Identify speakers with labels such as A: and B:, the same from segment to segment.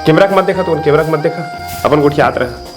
A: Camera के मत देखा, तो कैमरा के मत देखा, अपन गोठियात रहा।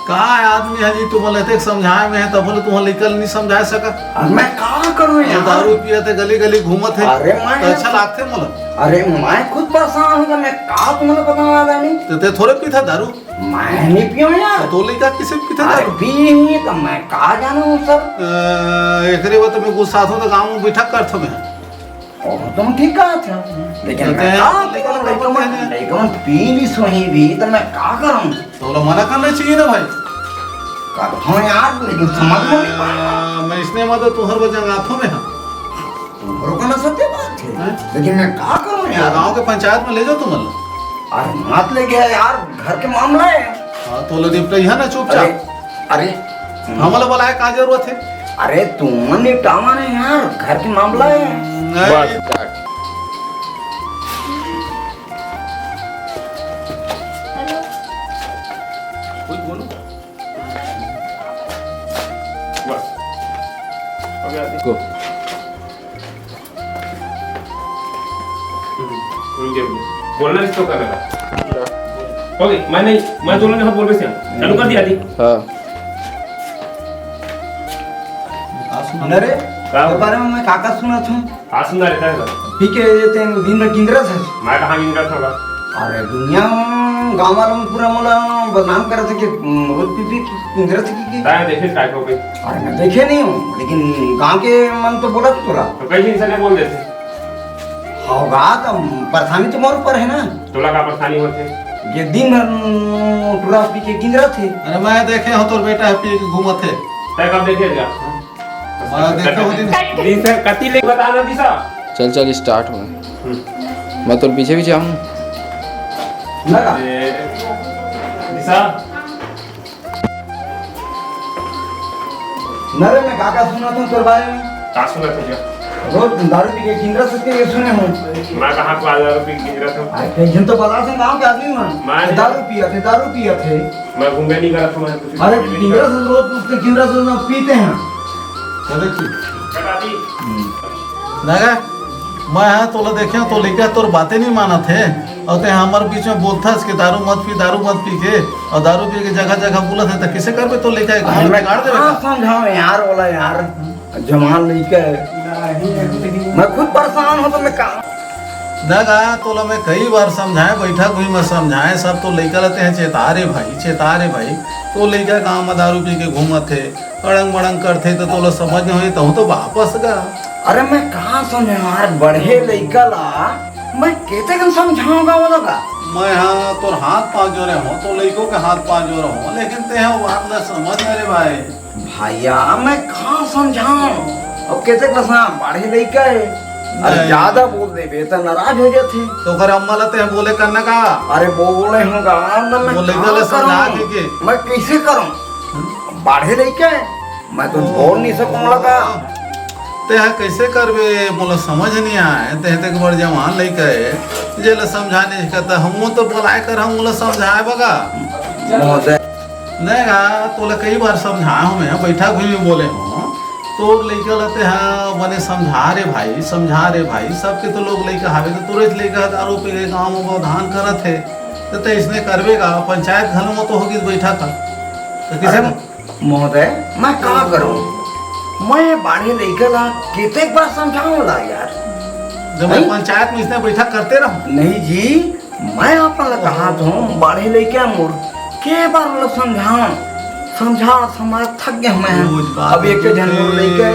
B: का आदमी है जी, तुम्हें लेते समझाए में है तब बोले तुम्हें निकल नहीं समझा सका।
C: मैं का करूं यार,
B: दारू पिए थे गली गली घूमत है।
C: अरे मैं
B: तो अच्छा लागते मोला।
C: अरे मैं खुद परेशान हूं, मैं का तुम्हें बतावा नहीं।
B: तो ते थोड़े पीता दारू,
C: मैं नहीं पियो यार।
B: तो लेका किसे पीता
C: अरे
B: दारू?
C: पी नहीं तो मैं का जानू सब।
B: एकरे बात में गुस्सा हो तो गांव में बैठा करत मैं।
C: और तुम ठीक कहत हो, लेकिन मैं लेकिन पी नहीं सोही भी तो मैं का करूं?
B: तो मना करना चाहिए ना भाई।
C: करता हूं यार, लेकिन समझ में नहीं पाया।
B: मैं इसने मदद तुहर वजह गाथों में हां।
C: तुम्हारे ना सत्य बात है, लेकिन मैं का करूं यार?
B: गांव के पंचायत में ले जाओ तुम।
C: अरे मत ले गया यार, घर के मामला है।
B: हां तो ले निपटाई है ना चुपचाप।
C: अरे
B: हमला बुलाए का जरूरत है?
C: अरे तुम निपटावा नहीं यार, घर के मामला है।
A: कुछ बोलो बस हो गया। देखो बोलना इसको करने का हो गई। मैं दोनों ने बोल रहे थे चालू कर दिया थी।
D: हाँ
C: अरे बारे में मैं काका सुना था।
A: हाँ सुंदर रहता है
C: पी के जेते दिन में किंगरा था।
A: मैं कहाँ गिन था।
C: अरे दुनिया गांव वालों में पूरा मोला बदनाम कर रहे थे कि रोज पी पी किंगरा से की।
A: ताया देखे काय को भाई।
C: अरे मैं देखे नहीं हूँ, लेकिन गांव के मन तो बोला तोरा।
A: तो कई इंसान बोल देते
C: होगा तो परेशानी तो मोर ऊपर है ना।
A: तोला का परेशानी होते
C: ये दिन भर पूरा पी के किंगरा थे।
B: अरे मैं देखे हो तोर बेटा पी के घूमत है।
A: तय कब देखेगा?
B: मैं देखे हो
A: दिन से कति ले बताना दिशा।
D: चल चल स्टार्ट हो। मैं तो पीछे भी जाऊँ।
C: लगा
A: दिशा
C: नरे में काका सुना था तोर बारे में।
A: का सुना था?
C: रोज दारू पी के किंगरा से के सुने हूँ।
A: मैं कहाँ को 1000 रुपये गिन रहा था।
C: अरे जन तो बता से गांव के आदमी
A: मैं
C: दारू पिया थे।
A: मैं घूमने नहीं करा था। मैं कुछ
C: अरे किंगरा से रोज पूछते किंगरा से ना पीते हैं।
A: कटा दी
B: लगा मैं तो देखे तो लेके तोर बातें नहीं माना थे। और ते हमारे बीच में बोलता कि दारू मत पी के और दारू पी के जगह जगह बोला था तो किसे करबे तो लेके गांव में काट देबे का।
C: समझाओ यार बोला यार, जवान लड़का मैं खुद परेशान हूं तो मैं का
B: दगा तोला मैं कई बार समझाए, बैठा हुई मैं समझाए सब तो लेकर रहते हैं चेतारे भाई तो लेकर गाँव में दारू पी के घूमत थे, अड़ंग बड़ंग करते तो तोला समझ नहीं हुई तो वापस गा।
C: अरे मैं कहाँ समझे यार, बढ़े लड़का ला मैं कैसे कम समझाऊंगा वो लगा।
B: मैं हाँ तोर हाथ पाँव जोड़े हो तो लड़कों के हाथ पाँव जोड़े हो, लेकिन ते हैं बात न समझ मेरे भाई।
C: भैया मैं कहाँ समझाऊं, अब कैसे बसा बढ़े लड़का है। अरे ज्यादा बोल दे तो नाराज हो जाते
B: तो कर अम्मा लते हैं बोले करने का।
C: अरे बोले हूँ
B: बोले गले समझा के
C: मैं कैसे करूं, बढ़े लड़का है मैं तो बोल नहीं सकूं लगा।
B: ते है कैसे करबे मोला समझ नहीं आए। ते तक बड़ जवान लइका है जे ला समझाने कहता हम तो बोलाए कर हम मोला समझाए बगा
C: महोदय।
B: नहीं गा तोला कई बार समझाया हूं मैं, बैठा हुई बोले हूं तो लइका लते हैं बने समझा रे भाई सबके तो लोग लइका हावे तो तुरंत लइका दारू पी के गांव में धान करत है तो इसने करबे का पंचायत घर में तो होगी बैठा था तो किसे
C: महोदय मैं क्या करूं, मैं बाढ़े लड़का ला कितने बार समझाऊंगा यार।
B: जब मैं पंचायत में इसने बैठा करते रहो।
C: नहीं जी मैं अपन कहा तो बाढ़े लड़का मोर के बार लोग समझा समझ थक गया मैं। अब एक जन मोर लड़का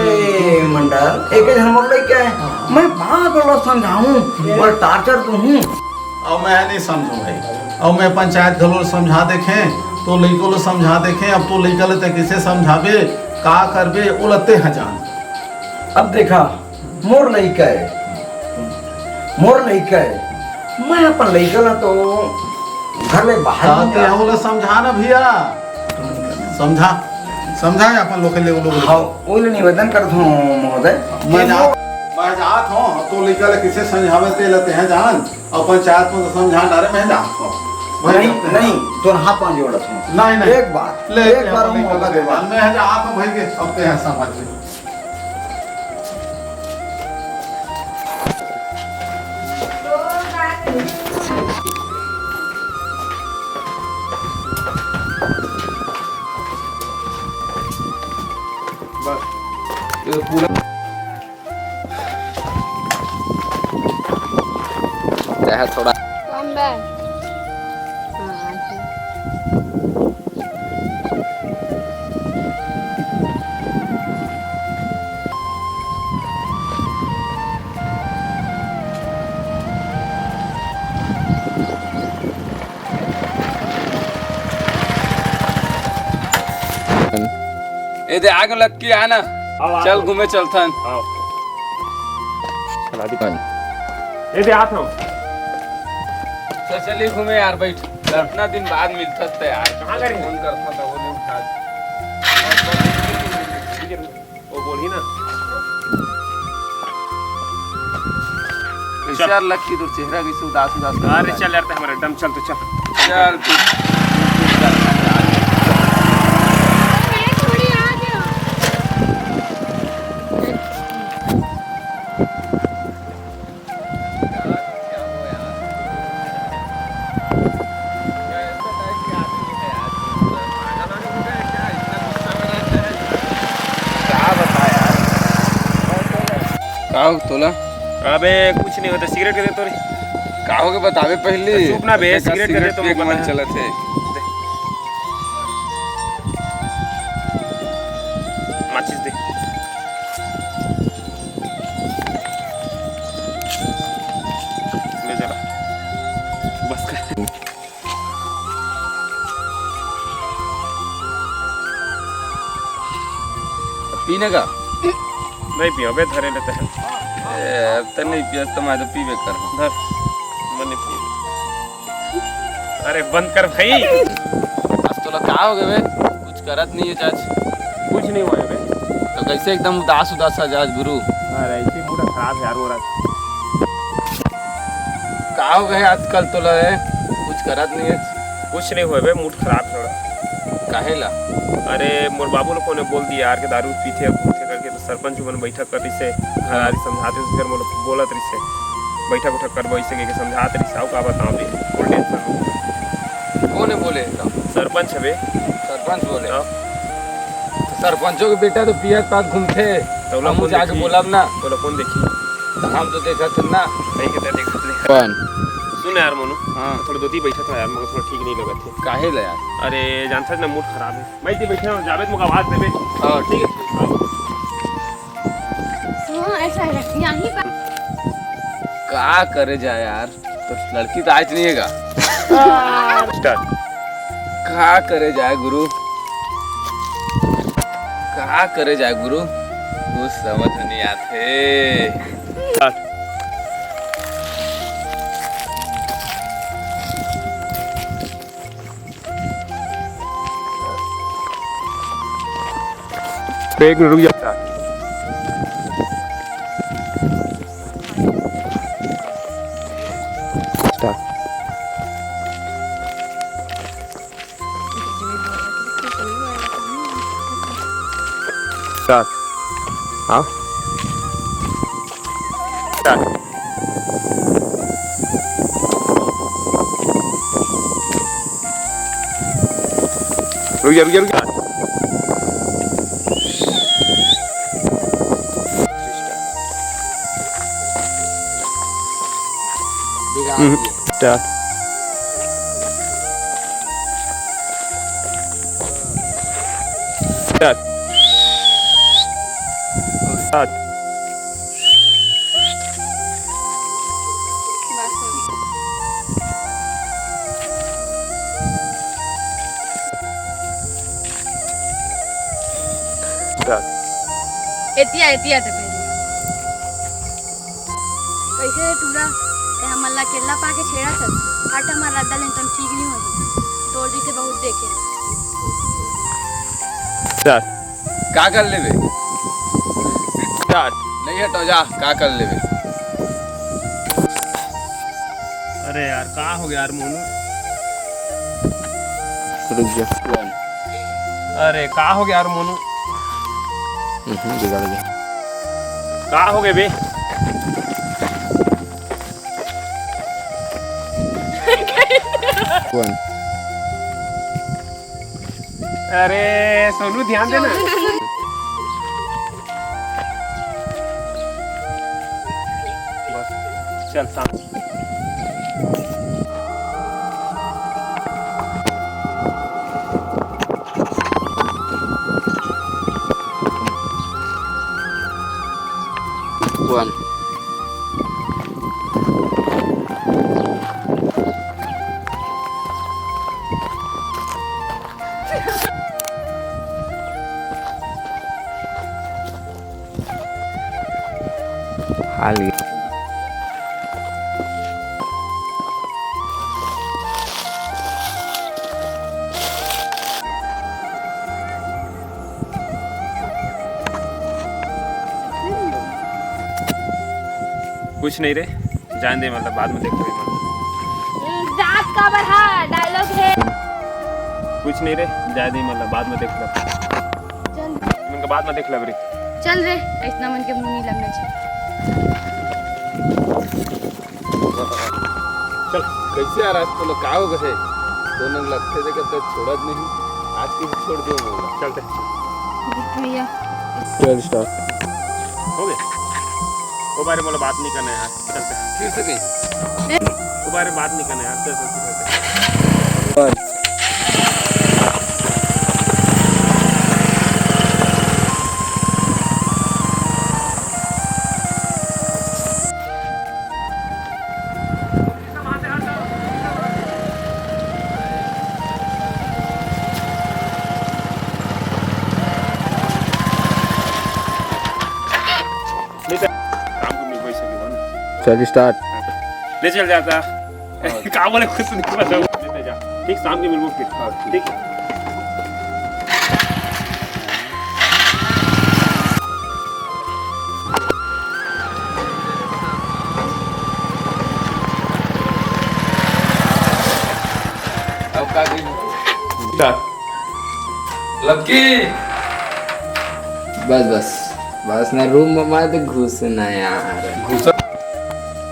C: मंडल एक जन मोर लड़का है, मैं बार बार समझाऊं और टार्चर तो हूँ।
B: अब मैं नहीं समझू भाई, अब मैं पंचायत घरों समझा देखे तो लड़कों को समझा देखे। अब तो लड़का लेते किसे समझाबे का करबे उलते हैं जान।
C: अब देखा मोर लड़का है मैं अपन लड़का ला तो घर में बाहर
B: कहते हैं बोले समझा ना भैया, समझा समझा अपन लोग के लिए लोग।
C: हाँ वो निवेदन करता हूँ महोदय,
B: मैं जात हूँ तो लड़का ले किसे समझावे ते लेते हैं जान, और पंचायत में तो समझा डारे मैं जात हूँ।
C: नहीं नहीं तो हाथ पांच जोड़त हूँ।
B: नहीं
C: एक बार हम मौका दे बात।
B: मैं जात हूँ भाई के अब ते हैं समझ में।
D: थोड़ा
E: Come back.
D: ए दे आग लग के आना, चल घूमे चलथन।
A: आओ चला दी ए दे आत हूं।
D: चल चली घूमे यार, बैठ। इतना दिन बाद मिलता है यार,
A: कहाँ गई?
D: फोन करता था वो नहीं उठा।
A: वो बोली ना
D: कैसे यार लग की तो चेहरा कैसे उदास उदास लग रहा
A: अरे
D: है।
A: चल यार, हमारे दम चल तो चल।
D: चल
E: थोड़ी आ गया।
D: काहो तोला
A: अबे कुछ नहीं होता, सिगरेट के दे तोरी।
D: काहो के बतावे पहले।
A: चुप ना बे, सिगरेट के दे तो
D: एक मन
A: बता।
D: चलत है।
A: माचिस दे। ले जरा बस कर।
D: पीने का
A: नहीं पियो बे, धरे लेते हैं।
D: अब तो नहीं पिया तो मैं तो पीबे कर।
A: धर मन नहीं पिए। अरे बंद कर भाई।
D: आज तोला का हो गए बे? कुछ करत नहीं है चाच।
A: कुछ नहीं हुआ है बे।
D: तो कैसे एकदम उदास उदास आज गुरु?
A: अरे ऐसे मूड खराब है यार हो रहा।
D: का हो गए आजकल तोला है? कुछ करत नहीं है।
A: कुछ नहीं हुआ बे, मूड खराब थोड़ा।
D: काहे ला?
A: अरे मोर बाबू लोग ने बोल दिया यार के दारू पीते पीते करके, तो सरपंच मन बैठक कर रही से घर आ रही समझाते से, फिर मोर बोलत रही से बैठक उठक कर वैसे के समझात रही साहब का बताओ भी फुल टेंशन।
D: कौन है बोले?
A: सरपंच है बे।
D: सरपंच बोले।
A: हाँ।
D: सरपंचों के बेटा तो पियत पात घूमते।
A: तो लोग
D: हम
A: कौन
D: जाके
A: देखी?
D: बोलब ना
A: तो लोग कौन देखी?
D: तो हम तो देखा थे ना।
A: नहीं कहते देखा ले।
D: कौन?
A: सुन यार मोनू,
D: हाँ।
A: थोड़ी दो तीन बैठा था यार, मुझे थोड़ा ठीक नहीं लगा थे।
D: काहे ला यार?
A: अरे जानता है ना मूड खराब है। मैं इतनी बैठा हूँ, जावेद मुझे आवाज दे बे।
D: हाँ ठीक है।
E: हाँ ऐसा है, यहीं पर।
D: का करे जाए यार, तो लड़की तो आज नहीं है का।
A: स्टार्ट।
D: का करे जाए गुरु, का करे जाए गुरु, कुछ समझ नहीं आते।
A: स्टार्ट। एक मिनट रुक जा। स्टार्ट। स्टार्ट। हाँ स्टार्ट। रुक जा रुक जा रुक जा। स्टार्ट। स्टार्ट। स्टार्ट।
E: बस हो गई।
A: स्टार्ट।
E: एतिया एतिया से पहले कैसे टूरा ते हम अल्लाह केला पाके छेड़ा सर हट हमार रद्दा लेन तुम ठीक नहीं हो तोड़ दी से बहुत देखे
A: स्टार्ट
D: का कर लेबे
A: स्टार्ट
D: नहीं हटो जा का कर लेबे
A: अरे यार कहाँ हो गया यार मोनू रुक जा अरे कहाँ हो गया यार मोनू
D: बिगड़ गया
A: कहाँ हो गए बे अरे सोनू ध्यान देना बस चल साथ
D: वन हाल
A: कुछ नहीं रे जान दे मतलब बाद में देख रहे मतलब
E: दांत का बढ़ा डायलॉग है
A: कुछ नहीं रे जा दे मतलब बाद में देख लो
E: चल
A: इनका बाद में देख लो रे
E: चल रे इतना मन के मुंह नहीं लगना चाहिए
A: चल
D: कैसे यार आज तो लोग का हो गए दोनों लगते थे कब तक छोड़ा नहीं आज की छोड़ दियो मोला
A: चलते
E: भैया
A: चल स्टार्ट हो गया वो बारे में बात नहीं करना है यार चलते
D: फिर से कहीं
A: वो बारे में बात नहीं करना है यार चल चलते
D: चल स्टार्ट
A: ले चल जाता कहाँ बोले खुद नहीं पता लेते जा ठीक शाम के मिलूँ फिर ठीक
D: अब का
A: स्टार्ट
D: लकी
F: बस बस बस ना रूम में मत घुसना यार
D: घुसा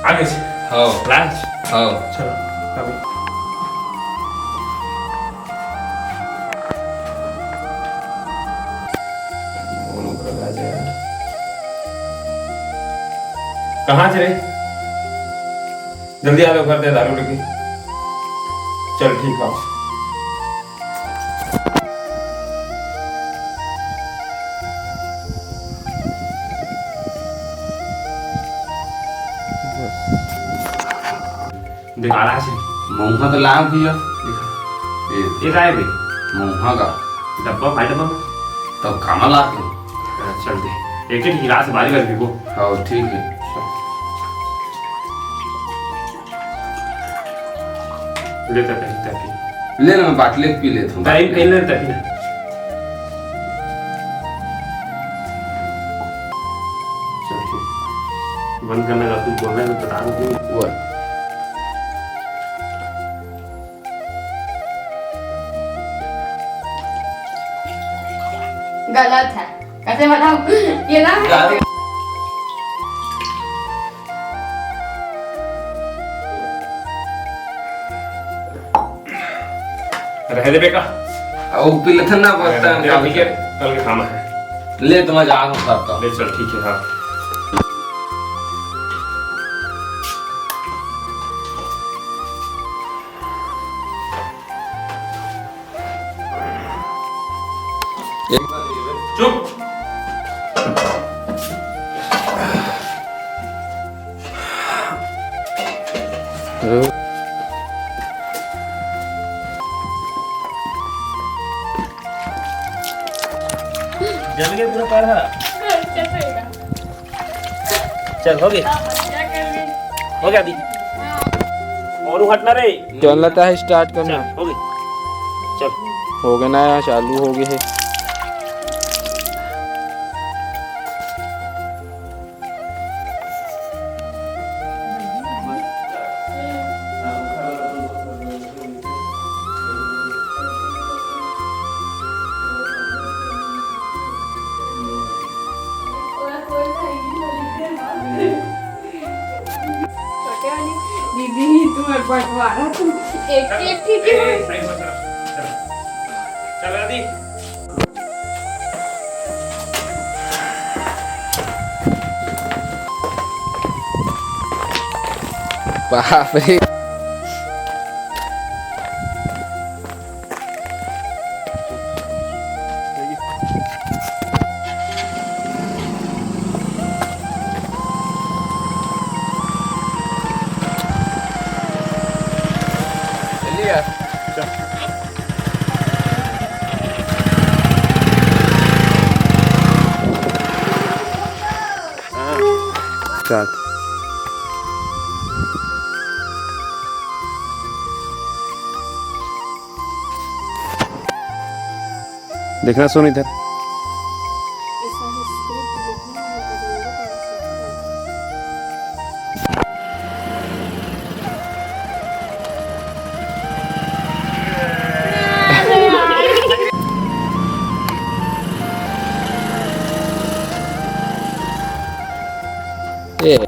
A: आगे से
D: हाँ
A: लास्ट
D: हाँ
A: चलो अभी कहाँ से रे जल्दी आ जाओ घर दे दारू लेके चल ठीक है देख आरा से
D: मुँहा तो लाभ दिया
A: एक आए रे
D: मुँहा का
A: डब्बा भाई डब्बा में
D: तब कामा लाते
A: चल दे एक एक गिलास बारी कर देखो
D: हाँ ठीक है
A: लेता कहीं तक
D: ले ना मैं बाटले पी लेता हूँ
A: टाइम कहीं लेता तक ना चल ठीक बंद करने का कुछ बोलना है तो बता दो
D: वो
E: गलत है कैसे बताऊं ये ना है
A: रह दे बेका
D: अब पी लेते ना पड़ता
A: तेरा
D: है
A: ठीक है कल के खाना है
D: ले तो मैं जा करता
A: ले चल ठीक है हाँ चुप जल गया पूरा पैर
E: कैसे होगा
A: चल हो गया
E: क्या कर रही
A: हो गया अभी मोरू हटना रे।
F: चल लेता है स्टार्ट करना।
A: चल, हो गई। चल
F: हो गया ना, चालू हो गए है।
E: दीदी तुम्हें बंटवारा तुम एक ठीक है।
A: चल आदि।
F: बाप रे।
D: चलिए
F: स्टार्ट।
A: देखना सुन इधर।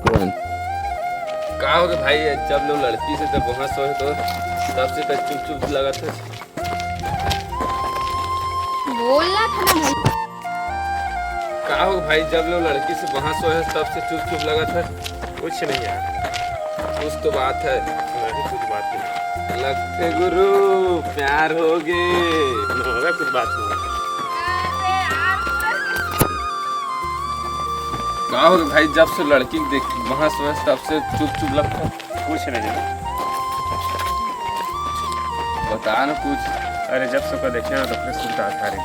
F: वन।
D: का हो गया भाई, जब लोग लड़की से जब वहाँ सोए तो तब से तक चुप चुप लगा था।
E: बोलना था ना भाई।
D: का हो भाई, जब लोग लड़की से वहाँ सोए तब से चुप चुप लगा था।
A: कुछ नहीं यार,
D: कुछ तो बात है।
A: नहीं कुछ बात नहीं।
D: लगते गुरु प्यार हो गए।
A: होगा कुछ बात नहीं।
D: का हो गया भाई, जब से लड़की देख वहाँ सोए तब से चुप चुप लगता।
A: कुछ नहीं है।
D: बता ना कुछ।
A: अरे जब सुबह देखे ना तो फिर सुनता था रे।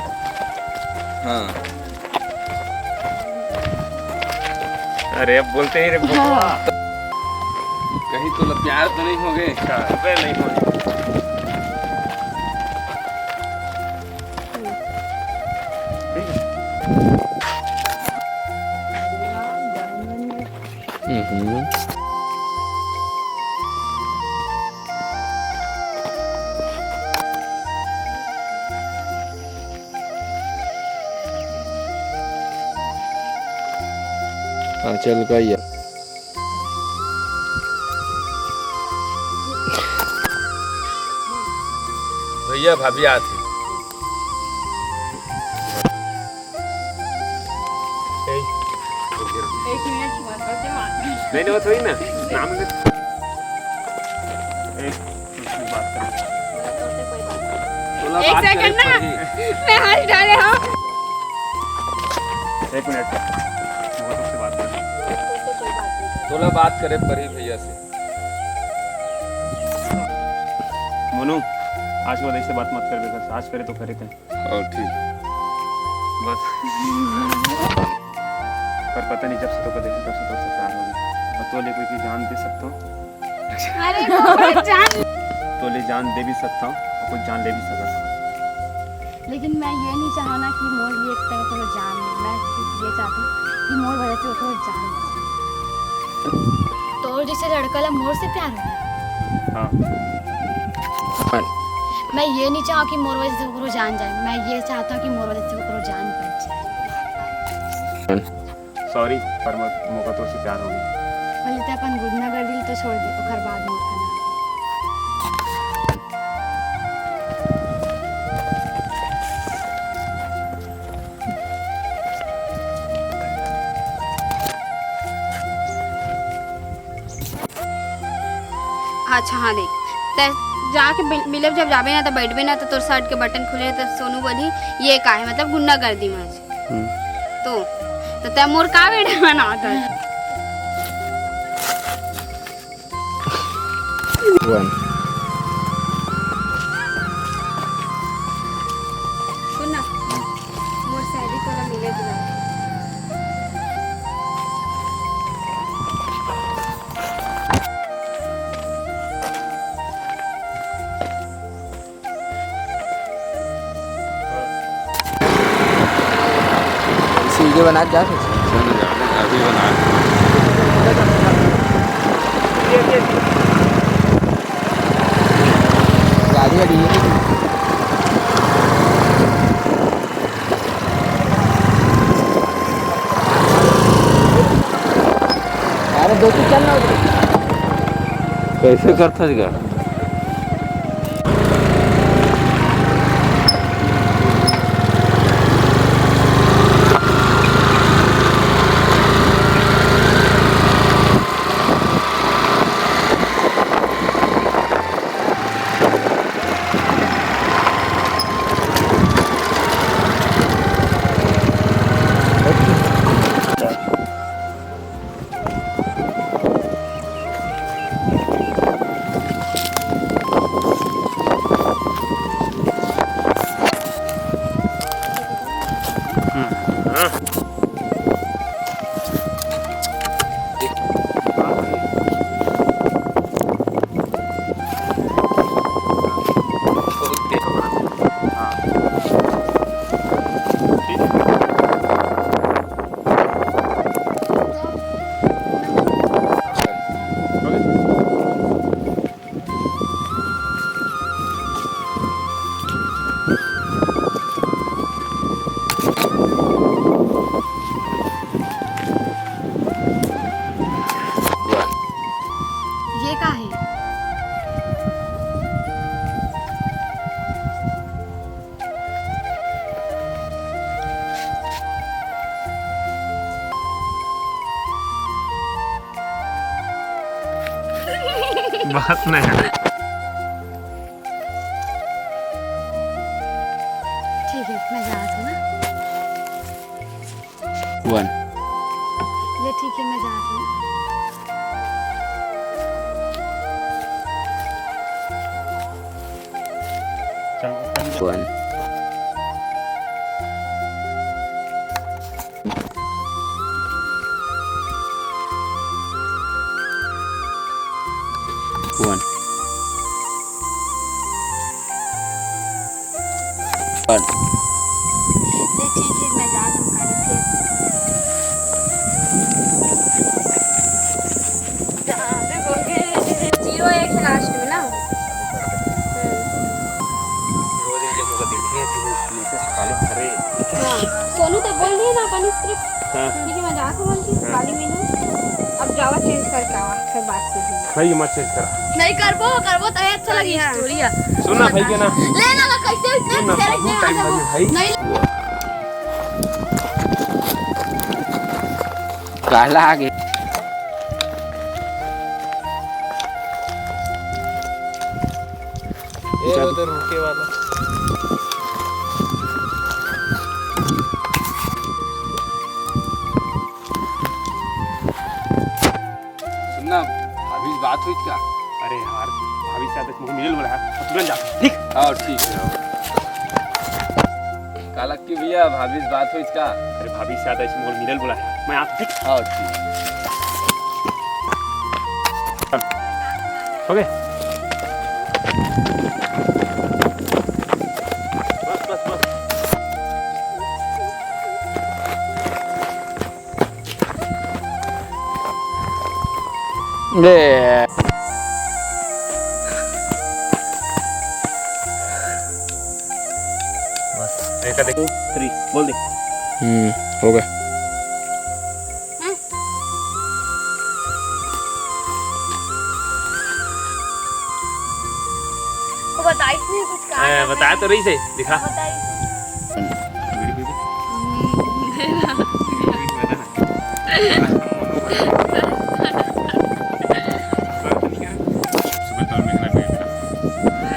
D: हाँ
A: अरे अब बोलते ही रे
D: कहीं तो प्यार तो नहीं हो गए।
A: अबे नहीं हो।
F: हाँ चल गई।
D: भैया भाभी आते।
E: एक मिनट मत करते
A: नहीं वो थोड़ी ना नाम से एक कुछ बात कर।
D: तोला
E: एक
D: बात
E: सेकंड
D: करे
E: ना।
D: पड़ी।
E: मैं हाथ डाले हाँ।
A: एक मिनट बहुत से बात कर।
D: तोला बात करे परी भैया से।
A: मोनू आज के बाद ऐसे बात मत कर बेटा, आज करे तो करे कहीं
D: और ठीक।
A: बस। पर पता नहीं जब से तो देखे तब से तो प्यार हो गया। और तो ले कोई की जान दे सकता हूँ,
E: अरे वो जान।
A: तो ले जान दे भी सकता हूँ और कुछ जान ले भी सकता हूँ।
E: लेकिन मैं ये नहीं चाहूँ ना कि मोर ये एक तरह को जान ले। मैं सिर्फ ये चाहती हूँ कि मोर वजह से उसको जान ले। तो जैसे लड़का ला मोर से प्यार हो गया।
A: हाँ
E: मैं ये नहीं चाहूँ कि मोर वजह से उसको जान जाए। मैं ये चाहता हूँ कि मोर वजह से उसको जान बच जाए।
A: सॉरी पर मौका तो से प्यार हो गया।
E: भले तो अपन गुदना कर दिल तो छोड़ दे, ओकर बाद मोर का नाम। अच्छा हाँ देख ते जाके मिलब जब जाबे ना तो बैठबे ना तो तोर शर्ट के बटन खुले तो सोनू बोली ये का है मतलब गुंडा कर दी मैं तो ते मोर का बेटा बना था।
F: वन।
E: सुन ना मोर सहेली तोरा मिले बुला।
F: वीडियो बना के जा सकते
D: चल जाने अभी बना
F: गाड़ी वाड़ी है अरे दोस्तों चल ना
D: कैसे करता है
E: ये का है?
A: बात नहीं है।
E: ठीक है मैं जा रही हूँ ना।
F: वन
E: ये ठीक है मैं जा रही हूँ।
F: वन वन वन
E: ये ठीक है मैं जा रही हूँ खाली फिर। जीरो एक है लास्ट में ना।
A: रोज इनके मुंह देखे थे काले खरे।
E: हाँ सोनू तो बोल रही है ना अपन स्क्रिप्ट।
A: हाँ।
E: ठीक है मैं जा के बोलती हूँ खाली मैंने। अब जावा चेंज करके आवा फिर बात करते हैं।
A: भाई मत चेंज करा।
E: नहीं करबो तो अच्छा लगी स्टोरी है।
A: सुनना भाई के ना।
E: लेना ना कैसे इतने तेरे
A: बहुत टाइम लगे भाई।
E: नहीं
F: काला आगे
D: उधर रुके वाला सुनना अभी बात हुई क्या?
A: अरे यार भाभी से आते मुझे मिल बोला है तुरंत जा ठीक।
D: और ठीक है काला की भैया भाभी से बात हुई क्या?
A: अरे भाभी से आते मुझे मिल बोला है मैं आता ठीक।
D: और ठीक
A: हो गए बस बस बस।
F: ले
A: एक का देखो 3 बोल दे।
F: हो गया
E: को बताई थी कुछ कहा
A: बताया तो रही से दिखा।
E: बताई
A: सुबह तो मैं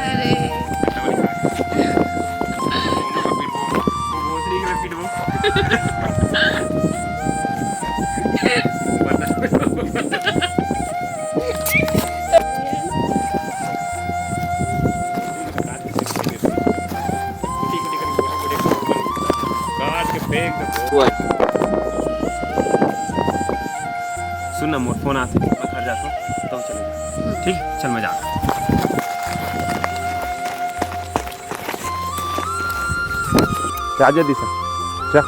E: अरे
A: सुन ना मोर फोन आते मैं घर जाता हूँ तो चलेगा ठीक चल मैं जाता हूँ। राजा दी सर चल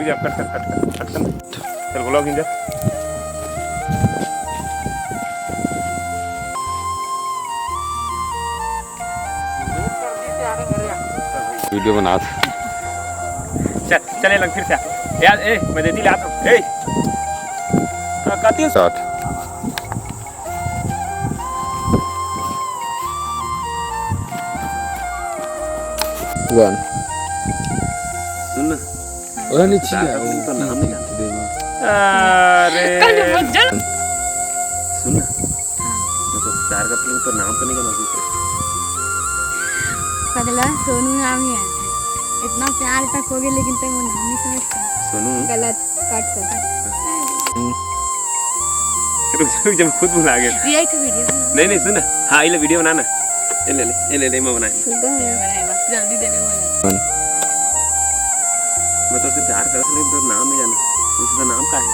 A: जल्दी जा कट कर चल बोलो गिंजा
D: वीडियो बना
A: चल चले लग फिर से यार ए मैं देती ले आता हूं ए काती
D: स्टार्ट वन
A: सुन ना
D: ओला नीचे
A: तो नाम नहीं जानते अरे सुन ना मैं तो प्यार करती हूं तो नाम तो नहीं जानती
E: पगला सोनू नाम ही है इतना प्यार तक हो गया लेकिन तक वो नाम नहीं समझता
A: सोनू
E: गलत काट कर
A: रुक जब खुद भुला गया
E: रिएक्ट वीडियो
A: नहीं सुन हाँ ये वीडियो बनाना ये ले मैं बनाए
E: जल्दी देने वाला
A: मैं तो उससे प्यार करता लेकिन तो नाम नहीं जाना मुझे तो नाम का है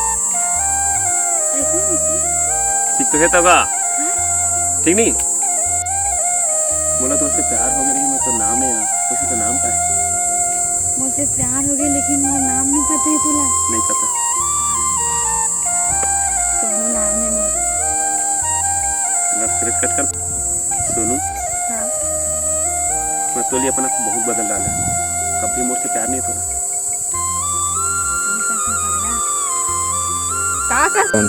A: ठीक तो है तब ठीक नहीं बोला तो उससे प्यार हो गया लेकिन मैं तो नाम नहीं जाना मुझे तो नाम का है
E: मुझसे प्यार हो गया लेकिन वो नाम नहीं पता है तुला
A: नहीं पता
E: सोनू नाम है वो
A: बस फिर कट कर सोनू
E: हाँ
A: मैं तो लिए अपना बहुत बदल डाला कभी मुझसे प्यार नहीं थोड़ा
E: का कर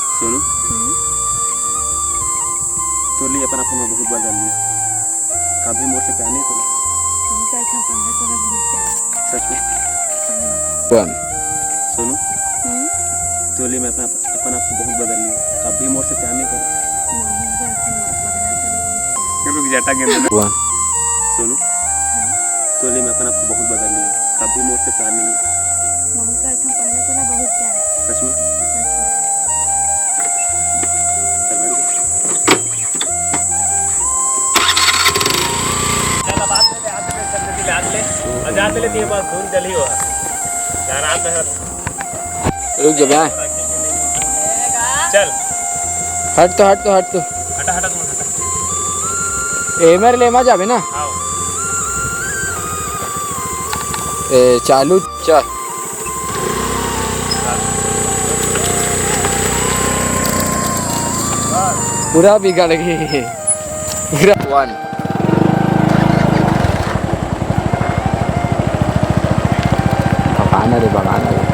A: सोनू तो लिए अपना आपको मैं बहुत बदल लिया कभी मुझसे प्यार नहीं थोड़ा सच में
D: वन
A: सोनू तो लिए मैं अपना आपको बहुत बदल लिया कभी मुझसे प्यार नहीं थोड़ा रुक जाता गेंद
D: वन
A: सोनू तो लिए मैं अपना आपको बहुत बदल लिया कभी मुझसे प्यार नहीं है सच में जाते लेती है बस धुन चली हो आराम से
D: रुक जा बे
A: चल
D: हट तो
A: हटा हटा तुम हटा
D: ए मेरे ले मा जाबे ना
A: आओ
D: ए चालू चल पूरा बिगड़ गई पूरा वन भगाना रे